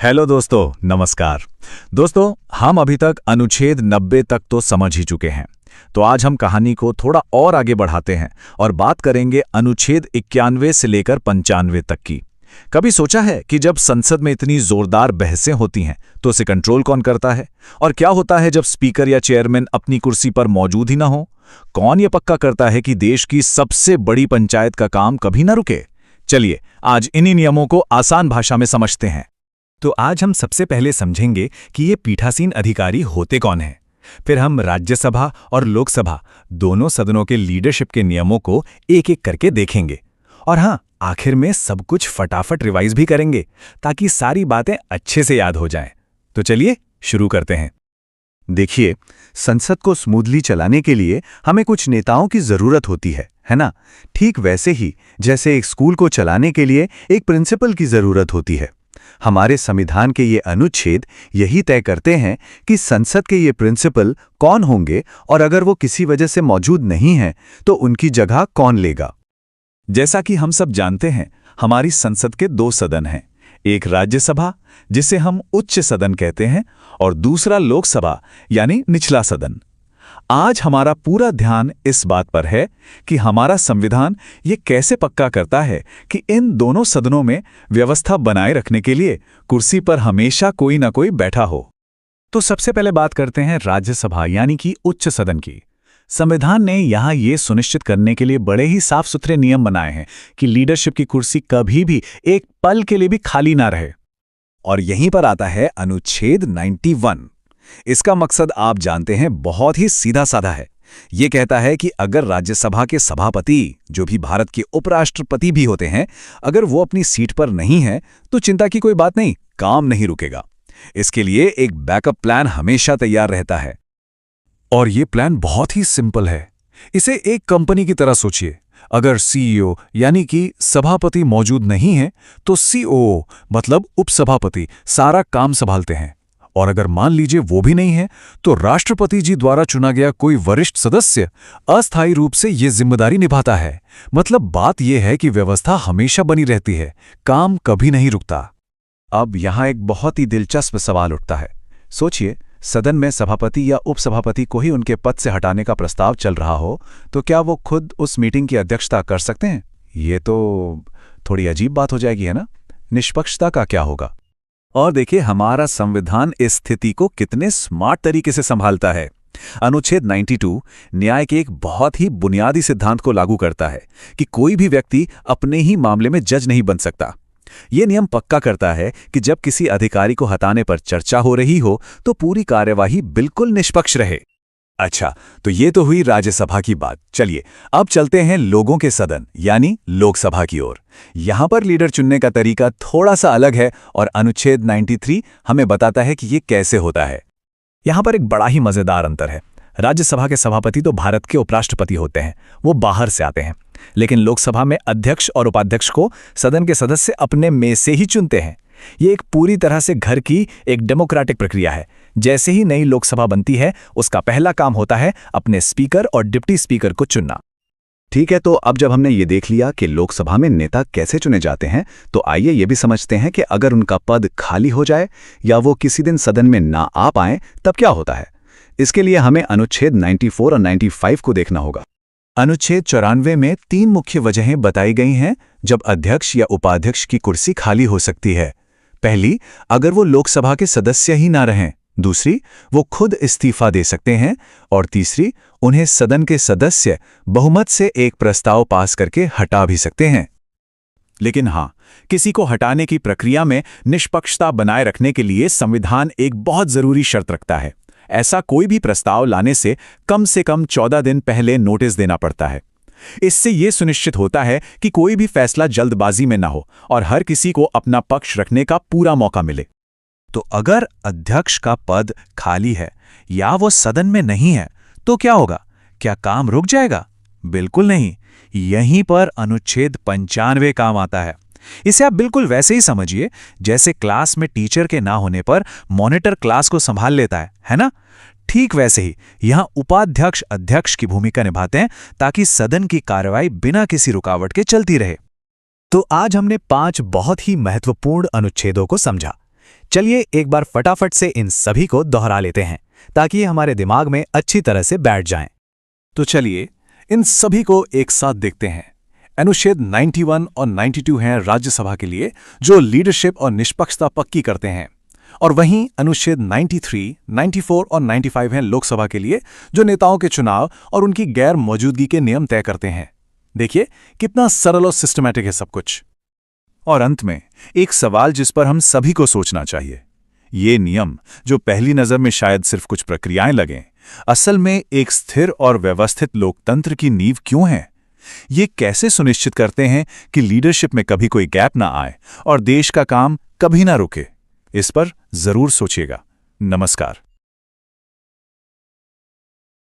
Hello दोस्तों, नमस्कार। दोस्तों, हम अभी तक अनुच्छेद 90 तक तो समझ ही चुके हैं। तो आज हम कहानी को थोड़ा और आगे बढ़ाते हैं और बात करेंगे अनुच्छेद 91 से लेकर 95 तक की। कभी सोचा है कि जब संसद में इतनी जोरदार बहसें होती हैं तो उसे कंट्रोल कौन करता है? और क्या होता है जब स्पीकर या चेयरमैन अपनी कुर्सी पर मौजूद ही ना हो? कौन ये पक्का करता है कि देश की सबसे बड़ी पंचायत का काम कभी ना रुके? चलिए आज इन्हीं नियमों को आसान भाषा में समझते हैं। तो आज हम सबसे पहले समझेंगे कि ये पीठासीन अधिकारी होते कौन हैं। फिर हम राज्यसभा और लोकसभा दोनों सदनों के लीडरशिप के नियमों को एक एक करके देखेंगे। और हाँ, आखिर में सब कुछ फटाफट रिवाइज भी करेंगे ताकि सारी बातें अच्छे से याद हो जाएं। तो चलिए शुरू करते हैं। देखिए, संसद को स्मूथली चलाने के लिए हमें कुछ नेताओं की जरूरत होती है ना? ठीक वैसे ही जैसे एक स्कूल को चलाने के लिए एक प्रिंसिपल की जरूरत होती है। हमारे संविधान के ये अनुच्छेद यही तय करते हैं कि संसद के ये प्रिंसिपल कौन होंगे और अगर वो किसी वजह से मौजूद नहीं हैं तो उनकी जगह कौन लेगा। जैसा कि हम सब जानते हैं, हमारी संसद के दो सदन हैं। एक राज्यसभा, जिसे हम उच्च सदन कहते हैं, और दूसरा लोकसभा यानी निचला सदन। आज हमारा पूरा ध्यान इस बात पर है कि हमारा संविधान ये कैसे पक्का करता है कि इन दोनों सदनों में व्यवस्था बनाए रखने के लिए कुर्सी पर हमेशा कोई ना कोई बैठा हो। तो सबसे पहले बात करते हैं राज्यसभा यानी कि उच्च सदन की। संविधान ने यहाँ ये सुनिश्चित करने के लिए बड़े ही साफ सुथरे नियम बनाए हैं कि लीडरशिप की कुर्सी कभी भी एक पल के लिए भी खाली ना रहे। और यहीं पर आता है अनुच्छेद 91। इसका मकसद आप जानते हैं, बहुत ही सीधा साधा है। ये कहता है कि अगर राज्यसभा के सभापति, जो भी भारत के उपराष्ट्रपति भी होते हैं, अगर वो अपनी सीट पर नहीं है तो चिंता की कोई बात नहीं, काम नहीं रुकेगा। इसके लिए एक बैकअप प्लान हमेशा तैयार रहता है। और ये प्लान बहुत ही सिंपल है। इसे एक कंपनी की तरह सोचिए। अगर सीईओ यानी कि सभापति मौजूद नहीं है तो सीओओ मतलब उपसभापति सारा काम संभालते हैं। और अगर मान लीजिए वो भी नहीं है तो राष्ट्रपति जी द्वारा चुना गया कोई वरिष्ठ सदस्य अस्थायी रूप से ये जिम्मेदारी निभाता है। मतलब बात यह है कि व्यवस्था हमेशा बनी रहती है, काम कभी नहीं रुकता। अब यहाँ एक बहुत ही दिलचस्प सवाल उठता है। सोचिए, सदन में सभापति या उपसभापति को ही उनके पद से हटाने का प्रस्ताव चल रहा हो तो क्या वो खुद उस मीटिंग की अध्यक्षता कर सकते हैं? ये तो थोड़ी अजीब बात हो जाएगी, है ना? निष्पक्षता का क्या होगा? और देखिए हमारा संविधान इस स्थिति को कितने स्मार्ट तरीके से संभालता है। अनुच्छेद 92 न्याय के एक बहुत ही बुनियादी सिद्धांत को लागू करता है कि कोई भी व्यक्ति अपने ही मामले में जज नहीं बन सकता। यह नियम पक्का करता है कि जब किसी अधिकारी को हटाने पर चर्चा हो रही हो तो पूरी कार्यवाही बिल्कुल निष्पक्ष रहे। अच्छा, तो ये तो हुई राज्यसभा की बात। चलिए अब चलते हैं लोगों के सदन यानी लोकसभा की ओर। यहां पर लीडर चुनने का तरीका थोड़ा सा अलग है और अनुच्छेद 93 हमें बताता है कि ये कैसे होता है। यहां पर एक बड़ा ही मजेदार अंतर है। राज्यसभा के सभापति तो भारत के उपराष्ट्रपति होते हैं, वो बाहर से आते हैं। लेकिन लोकसभा में अध्यक्ष और उपाध्यक्ष को सदन के सदस्य अपने में से ही चुनते हैं। ये एक पूरी तरह से घर की एक डेमोक्रेटिक प्रक्रिया है। जैसे ही नई लोकसभा बनती है, उसका पहला काम होता है अपने स्पीकर और डिप्टी स्पीकर को चुनना। ठीक है, तो अब जब हमने ये देख लिया कि लोकसभा में नेता कैसे चुने जाते हैं, तो आइए ये भी समझते हैं कि अगर उनका पद खाली हो जाए या वो किसी दिन सदन में ना आ पाएं, तब क्या होता है। इसके लिए हमें अनुच्छेद 94 और 95 को देखना होगा। अनुच्छेद 94 में 3 मुख्य वजहें बताई गई हैं जब अध्यक्ष या उपाध्यक्ष की कुर्सी खाली हो सकती है। पहली, अगर वो लोकसभा के सदस्य ही ना रहें। दूसरी, वो खुद इस्तीफा दे सकते हैं। और तीसरी, उन्हें सदन के सदस्य बहुमत से एक प्रस्ताव पास करके हटा भी सकते हैं। लेकिन हाँ, किसी को हटाने की प्रक्रिया में निष्पक्षता बनाए रखने के लिए संविधान एक बहुत जरूरी शर्त रखता है। ऐसा कोई भी प्रस्ताव लाने से कम 14 दिन पहले नोटिस देना पड़ता है। इससे यह सुनिश्चित होता है कि कोई भी फैसला जल्दबाजी में ना हो और हर किसी को अपना पक्ष रखने का पूरा मौका मिले। तो अगर अध्यक्ष का पद खाली है या वो सदन में नहीं है तो क्या होगा? क्या काम रुक जाएगा? बिल्कुल नहीं। यहीं पर अनुच्छेद 95 काम आता है। इसे आप बिल्कुल वैसे ही समझिए जैसे क्लास में टीचर के ना होने पर मॉनिटर क्लास को संभाल लेता है ना? ठीक वैसे ही यहां उपाध्यक्ष अध्यक्ष की भूमिका निभाते हैं ताकि सदन की कार्रवाई बिना किसी रुकावट के चलती रहे। तो आज हमने 5 बहुत ही महत्वपूर्ण अनुच्छेदों को समझा। चलिए एक बार फटाफट से इन सभी को दोहरा लेते हैं ताकि ये हमारे दिमाग में अच्छी तरह से बैठ जाएं। तो चलिए इन सभी को एक साथ देखते हैं। अनुच्छेद 91 और 92 हैं राज्यसभा के लिए, जो लीडरशिप और निष्पक्षता पक्की करते हैं, और वहीं अनुच्छेद 93, 94 और 95 हैं लोकसभा के लिए, जो नेताओं के चुनाव और उनकी गैर मौजूदगी के नियम तय करते हैं। देखिए कितना सरल और सिस्टमैटिक है सब कुछ। और अंत में एक सवाल जिस पर हम सभी को सोचना चाहिए। ये नियम, जो पहली नज़र में शायद सिर्फ कुछ प्रक्रियाएं लगें, असल में एक स्थिर और व्यवस्थित लोकतंत्र की नींव क्यों हैं? ये कैसे सुनिश्चित करते हैं कि लीडरशिप में कभी कोई गैप ना आए और देश का काम कभी ना रुके? इस पर जरूर सोचिएगा। नमस्कार।